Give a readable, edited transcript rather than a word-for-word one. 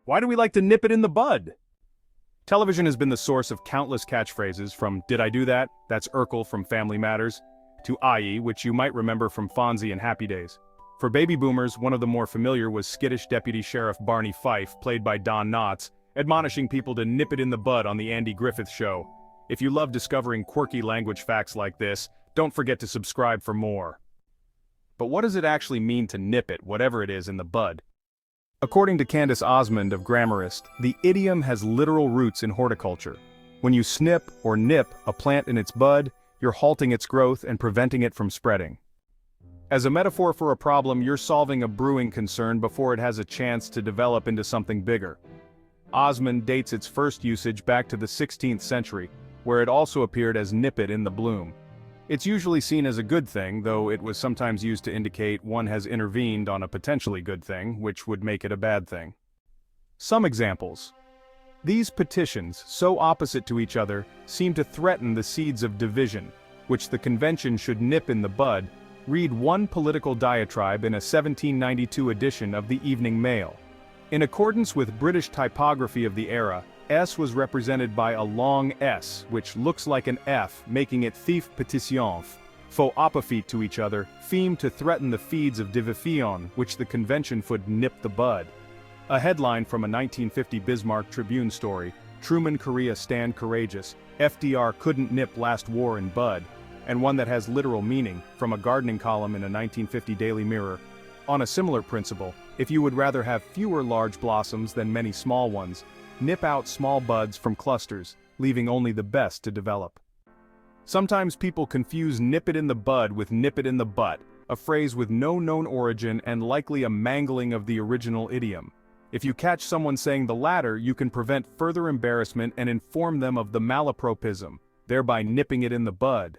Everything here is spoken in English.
Why do we like to nip it in the bud? Television has been the source of countless catchphrases from "Did I do that? That's Urkel from Family Matters," to "Aye," which you might remember from Fonzie and Happy Days. For baby boomers, one of the more familiar was skittish Deputy Sheriff Barney Fife, played by Don Knotts, admonishing people to nip it in the bud on the Andy Griffith Show. If you love discovering quirky language facts like this, don't forget to subscribe for more. But what does it actually mean to nip it, whatever it is, in the bud? According to Candace Osmond of Grammarist, the idiom has literal roots in horticulture. When you snip or nip a plant in its bud, you're halting its growth and preventing it from spreading. As a metaphor for a problem, you're solving a brewing concern before it has a chance to develop into something bigger. Osmond dates its first usage back to the 16th century, where it also appeared as nip it in the bloom. It's usually seen as a good thing, though it was sometimes used to indicate one has intervened on a potentially good thing, which would make it a bad thing. Some examples. These petitions, so opposite to each other, seem to threaten the seeds of division, which the convention should nip in the bud. Read one political diatribe in a 1792 edition of the Evening Mail. In accordance with British typography of the era, S was represented by a long S, which looks like an F, making it thief petition, faux opposite to each other, theme to threaten the feeds of division, which the convention would nip the bud. A headline from a 1950 Bismarck Tribune story, Truman Korea stand courageous, FDR couldn't nip last war in bud, and one that has literal meaning, from a gardening column in a 1950 Daily Mirror. On a similar principle, if you would rather have fewer large blossoms than many small ones, nip out small buds from clusters, leaving only the best to develop. Sometimes people confuse nip it in the bud with nip it in the butt, a phrase with no known origin and likely a mangling of the original idiom. If you catch someone saying the latter, you can prevent further embarrassment and inform them of the malapropism, thereby nipping it in the bud.